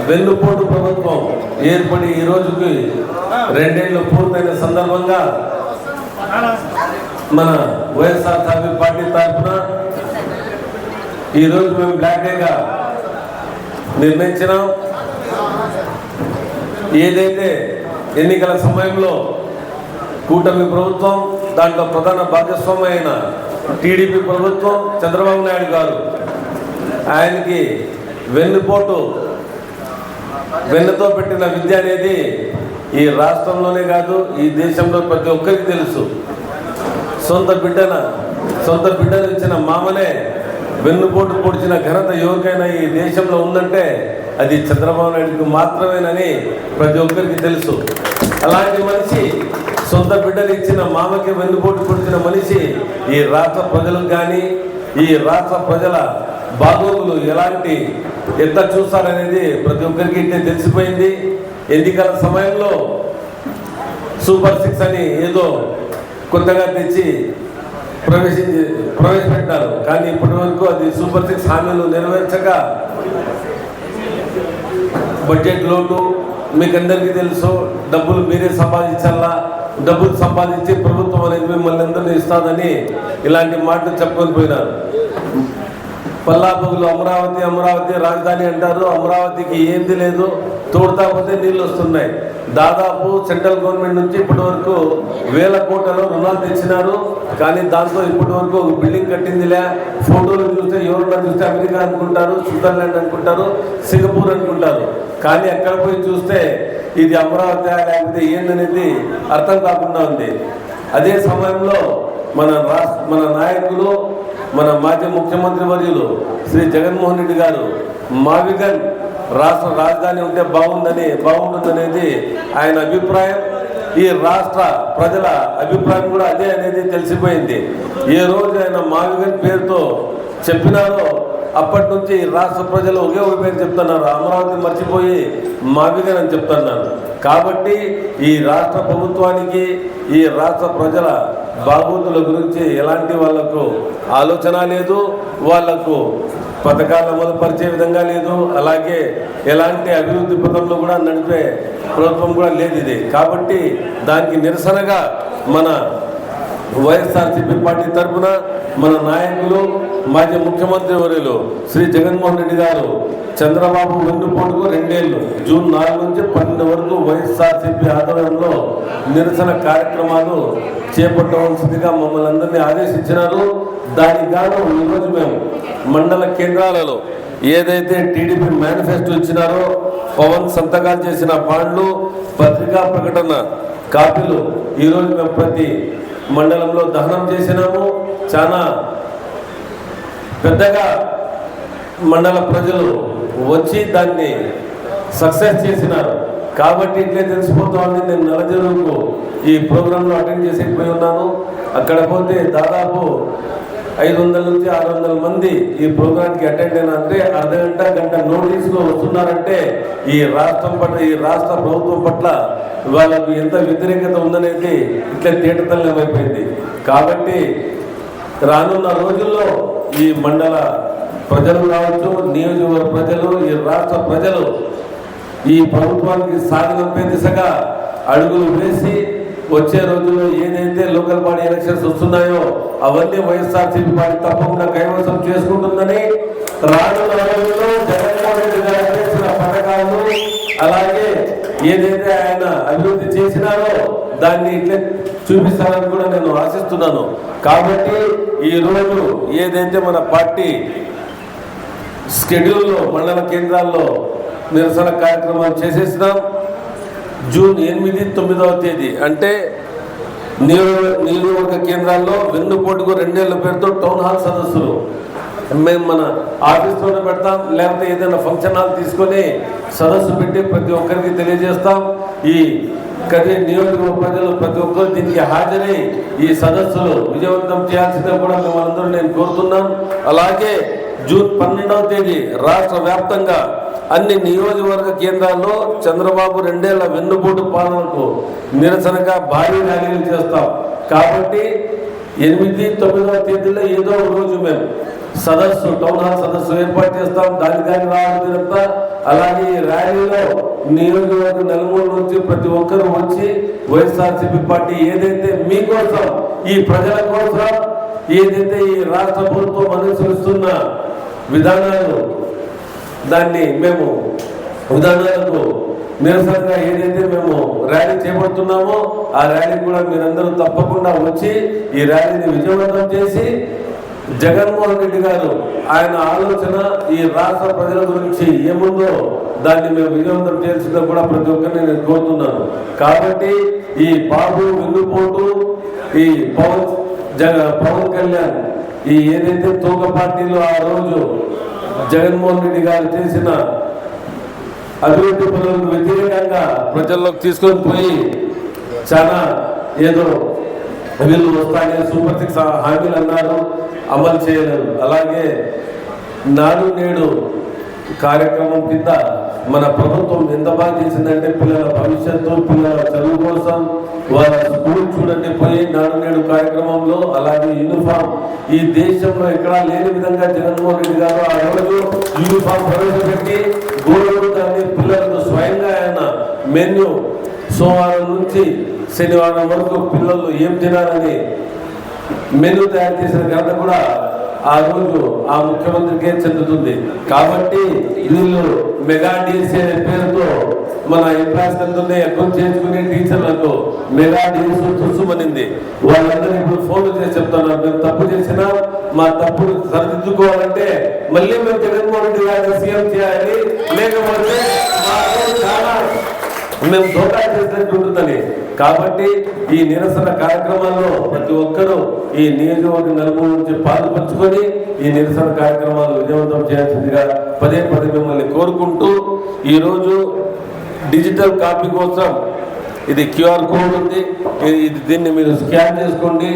వెన్నుపోటు ప్రభుత్వం ఏర్పడి ఈ రోజుకి 2 ఏళ్ళు పూర్తయిన సందర్భంగా మన వైఎస్ఆర్సీపీ పార్టీ తరఫున ఈరోజు మేము బ్లాక్ డేగా నిర్ణయించినాం. ఏదైతే ఎన్నికల సమయంలో కూటమి ప్రభుత్వం, దాంట్లో ప్రధాన భాగస్వామి అయిన టీడీపీ ప్రభుత్వం, చంద్రబాబు నాయుడు గారు ఆయనకి వెన్నుతో పెట్టిన విద్య అనేది ఈ రాష్ట్రంలోనే కాదు, ఈ దేశంలో ప్రతి ఒక్కరికి తెలుసు. సొంత బిడ్డను ఇచ్చిన మామనే వెన్నుపోటు పొడిచిన ఘనత ఎవరికైనా ఈ దేశంలో ఉందంటే అది చంద్రబాబు నాయుడుకి మాత్రమేనని ప్రతి ఒక్కరికి తెలుసు. అలాంటి మనిషి, సొంత బిడ్డలు ఇచ్చిన మామకి వెన్నుపోటు పొడిచిన మనిషి ఈ రాష్ట్ర ప్రజలకు కానీ, ఈ రాష్ట్ర ప్రజల బాగోగులు ఎంత చూస్తారనేది ప్రతి ఒక్కరికి తెలిసిపోయింది. ఎన్నికల సమయంలో సూపర్ 6 అని ఏదో కొత్తగా తెచ్చి ప్రవేశపెట్టారు. కానీ ఇప్పటి వరకు అది సూపర్ 6 హామీలు నెరవేర్చక బడ్జెట్ లోటు మీకు అందరికీ తెలుసు. డబ్బులు మీరే సంపాదించాలా, డబ్బులు సంపాదించి ప్రభుత్వం అనేది మిమ్మల్ని అందరినీ ఇస్తుందని ఇలాంటి మాటలు చెప్పుకొని పోయినారు. పల్లాపగులు అమరావతి రాజధాని అంటారు. అమరావతికి ఏంది లేదు, తోడుతా పోతే నీళ్ళు వస్తున్నాయి. దాదాపు సెంట్రల్ గవర్నమెంట్ నుంచి ఇప్పటి వరకు 1000 కోట్ల రుణాలు తెచ్చినారు. కానీ దాంతో ఇప్పటి వరకు ఒక బిల్డింగ్ కట్టిందిలే. ఫోటోలు చూస్తే ఎవరన్నా చూస్తే అమెరికా అనుకుంటారు, స్విట్జర్లాండ్ అనుకుంటారు, సింగపూర్ అనుకుంటారు. కానీ అక్కడ పోయి చూస్తే ఇది అమరావతి లేకపోతే ఏందనేది అర్థం కాకుండా ఉంది. అదే సమయంలో మన నాయకులు, మన మాజీ ముఖ్యమంత్రి వర్యులు శ్రీ జగన్మోహన్ రెడ్డి గారు మావిగన్ రాష్ట్ర రాజధాని ఉంటే బాగుంటుందనేది ఆయన అభిప్రాయం. ఈ రాష్ట్ర ప్రజల అభిప్రాయం కూడా అదే అనేది తెలిసిపోయింది. ఏ రోజు ఆయన మావిగన్ పేరుతో చెప్పినారో అప్పటి నుంచి రాష్ట్ర ప్రజలు ఒకే పేరు చెప్తున్నారు, అమరావతి మర్చిపోయి మావిగన్ అని చెప్తున్నారు. కాబట్టి ఈ రాష్ట్ర ప్రభుత్వానికి, ఈ రాష్ట్ర ప్రజల బాగోతుల గురించి ఎలాంటి వాళ్లకు ఆలోచన లేదు, వాళ్లకు పథకాలు అమలు పరిచే విధంగా లేదు, అలాగే ఎలాంటి అభివృద్ధి పథంలో కూడా నడిపే ప్రభుత్వం కూడా లేదు ఇది. కాబట్టి దానికి నిరసనగా మన వైఎస్ఆర్సీపీ పార్టీ తరఫున మన నాయకులు, మాజీ ముఖ్యమంత్రి వర్యులు శ్రీ జగన్మోహన్ రెడ్డి గారు చంద్రబాబు వెన్నుపోటుకు 2 ఏళ్ళు జూన్ 4 నుంచి 12 వరకు వైఎస్ఆర్సీపీ ఆధ్వర్యంలో నిరసన కార్యక్రమాలు చేపట్టవలసిందిగా మమ్మల్ని అందరినీ ఆదేశించినారు. దానికి గాను ఈరోజు మేము మండల కేంద్రాలలో ఏదైతే టీడీపీ మేనిఫెస్టో ఇచ్చినారో, పవన్ సంతకాలు చేసిన బాండ్లు, పత్రికా ప్రకటన కాపీలు ఈరోజు మేము ప్రతి మండలంలో దహనం చేసినాము. చాలా పెద్దగా మండల ప్రజలు వచ్చి దాన్ని సక్సెస్ చేసినారు. కాబట్టి ఇట్లే తెలిసిపోతుంది. నేను నలజరువుకు ఈ ప్రోగ్రాంలో అటెండ్ చేసేకపోయి ఉన్నాను. అక్కడ పోతే దాదాపు 500 నుంచి 600 మంది ఈ ప్రోగ్రాంకి అటెండ్ అయినారంటే అర్ధగంట గంట నోటీసులో వస్తున్నారంటే ఈ రాష్ట్ర ప్రభుత్వం పట్ల వాళ్ళకు ఎంత వ్యతిరేకత ఉందనేది ఇట్లా తేటతెల్లమైపోయింది. కాబట్టి రానున్న రోజుల్లో ఈ మండల ప్రజలు కావచ్చు, నియోజకవర్గ ప్రజలు, ఈ రాష్ట్ర ప్రజలు ఈ ప్రభుత్వానికి సాగనంపే దిశగా అడుగులు వేసి వచ్చే రోజుల్లో ఏదైతే లోకల్ బాడీ ఎలక్షన్స్ వస్తున్నాయో అవన్నీ వైఎస్ఆర్సీపీ పార్టీ తప్పకుండా కైవసం చేసుకుంటుందని, రానున్న రోజుల్లో జగన్మోహన్ రెడ్డి గారు చేసిన పథకాలు, అలాగే ఏదైతే ఆయన అభివృద్ధి చేసినారో దాన్ని ఇట్లే చూపిస్తారని కూడా నేను ఆశిస్తున్నాను. కాబట్టి ఈరోజు ఏదైతే మన పార్టీ షెడ్యూల్లో మండల కేంద్రాల్లో నిరసన కార్యక్రమాలు చేసేసినాం. జూన్ 8, 9వ తేదీ అంటే నియోజకవర్గ కేంద్రాల్లో వెన్నుపోటుకు 2 ఏళ్ల పేరుతో టౌన్ హాల్ సదస్సులు మేము మన ఆఫీస్లోనే పెడతాం, లేకపోతే ఏదైనా ఫంక్షన్ హాల్ తీసుకొని సదస్సు పెట్టి ప్రతి ఒక్కరికి తెలియజేస్తాం. ఈ నియోజకవర్గ ప్రజలు ప్రతి ఒక్కరు దీనికి హాజరై ఈ సదస్సులు విజయవంతం చేయాల్సిందే కూడా మిమ్మల్ని నేను కోరుతున్నాను. అలాగే జూన్ 12వ తేదీ రాష్ట్ర వ్యాప్తంగా అన్ని నియోజకవర్గ కేంద్రాల్లో చంద్రబాబు 2 ఏళ్ల వెన్నుపోటు పాలనకు నిరసనగా భారీ ర్యాలీలు చేస్తాం. కాబట్టి 8, 9వ తేదీలో ఏదో రోజు మేము టౌన్ హాల్ సదస్సు ఏర్పాటు చేస్తాం. దానికి రావాల్సినంత అలాగే ఈ ర్యాలీలో నియోజకవర్గ నలుమూల నుంచి ప్రతి ఒక్కరూ వచ్చి వైఎస్ఆర్సీపీ పార్టీ ఏదైతే మీకోసం, ఈ ప్రజల కోసం ఏదైతే ఈ రాష్ట్ర ప్రభుత్వం అనుసరిస్తున్న విధానాలు, దాన్ని మేము విధానాలకు నిరసనగా ఏదైతే మేము ర్యాలీ చేపడుతున్నామో ఆ ర్యాలీ కూడా మీరందరూ తప్పకుండా వచ్చి ఈ ర్యాలీని విజయవంతం చేసి జగన్మోహన్ రెడ్డి గారు ఆయన ఆలోచన ఈ రాష్ట్ర ప్రజల గురించి ఏముందో దాన్ని మేము విజయవంతం చేయాల్సిందో కూడా ప్రతి ఒక్కరిని నేను కోరుతున్నాను. కాబట్టి ఈ బాబు వెన్నుపోటు, ఈ పవన్ కళ్యాణ్ ఈ ఏదైతే తోక పార్టీలో ఆ రోజు జగన్మోహన్ రెడ్డి గారు చేసిన అభివృద్ధి పనులకు వ్యతిరేకంగా ప్రజల్లోకి తీసుకొని పోయి చాలా ఏదో వీళ్ళు వస్తానే సూపర్ 6 హామీలు అన్నారు, అమలు చేయలేదు. అలాగే నాడు నేడు కార్యక్రమం కింద మన ప్రభుత్వం ఎంత బాగా చేసిందంటే పిల్లల భవిష్యత్తు, పిల్లల చదువు కోసం వాళ్ళ స్కూల్ చూడండి పోయి నాడు నేడు కార్యక్రమంలో, అలాగే యూనిఫామ్ ఈ దేశంలో ఎక్కడా లేని విధంగా జగన్మోహన్ రెడ్డి గారు ఆ రోజు యూనిఫామ్ ప్రవేశపెట్టి గోడని పిల్లలకు స్వయంగా ఆయన మెన్యూ సోమవారం నుంచి శనివారం వరకు పిల్లలు ఏం తినాలని మెనూ తయారు చేసిన ఘనత కూడా ఆ రోజు ఆ ముఖ్యమంత్రికే చెందుతుంది. కాబట్టి వీళ్ళు మెగా డిఎస్సీ అనే పేరుతో మన ఎంప్లాయీస్ అందరినీ ఎక్కువ చేసుకునే టీచర్లకు మెగా డిఎస్సీ తుస్సుమనింది. వాళ్ళందరూ ఇప్పుడు ఫోన్లు చేసి చెప్తున్నారు, మేము తప్పు చేసినా మా తప్పును సరిదిద్దుకోవాలంటే మళ్ళీ మేము జగన్మోహన్ రెడ్డి గారిని సీఎం చేయాలి, లేకపోతే చాలా మేము దోకా చేసినట్టు ఉంటుందని. కాబట్టి ఈ నిరసన కార్యక్రమాల్లో ప్రతి ఒక్కరూ ఈ నియోజకవర్గ నలుగురు నుంచి పాల్పంచుకొని ఈ నిరసన కార్యక్రమాలు విజయవంతం చేయాల్సిందిగా పదే మిమ్మల్ని కోరుకుంటూ, ఈరోజు డిజిటల్ కాపీ కోసం ఇది QR కోడ్ ఉంది, దీన్ని మీరు స్కాన్ చేసుకోండి,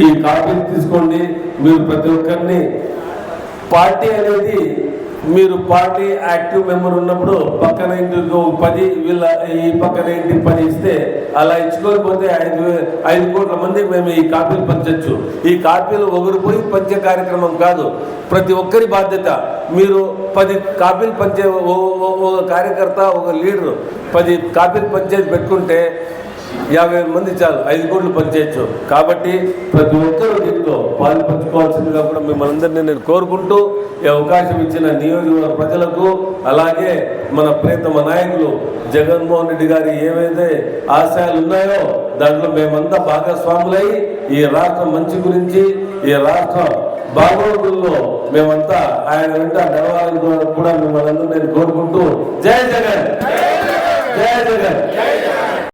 ఈ కాపీని తీసుకోండి. మీరు ప్రతి ఒక్కరిని పార్టీ అనేది మీరు పార్టీ యాక్టివ్ మెంబర్ ఉన్నప్పుడు పక్కన ఇంటికి 10 వీళ్ళ ఈ పక్కన ఇంటికి 10 ఇస్తే అలా ఇచ్చుకోకపోతే 5 కోట్ల మంది మేము ఈ కాపీలు పంచవచ్చు. ఈ కాపీలు ఒకరిపోయి పంచే కార్యక్రమం కాదు, ప్రతి ఒక్కరి బాధ్యత. మీరు 10 కాపీలు పంచే ఒక కార్యకర్త, ఒక లీడరు 10 కాపీలు పంచేది పెట్టుకుంటే 50 మంది చాలు, 5 కోట్లు పనిచేయచ్చు. కాబట్టి ప్రతి ఒక్కరూ దీంట్లో పాలు పంచుకోవాల్సిందిగా కూడా మిమ్మల్ని అందరినీ నేను కోరుకుంటూ, ఈ అవకాశం ఇచ్చిన నియోజకవర్గ ప్రజలకు, అలాగే మన ప్రియతమ నాయకులు జగన్మోహన్ రెడ్డి గారి ఏవైతే ఆశయాలు ఉన్నాయో దాంట్లో మేమంతా భాగస్వాములై ఈ రాష్ట్ర మంచి గురించి, ఈ రాష్ట్ర బాగోగుల్లో మేమంతా ఆయన వెంట నడవాలని కూడా మిమ్మల్ని అందరూ నేను కోరుకుంటూ, జై జగన్, జై జగన్.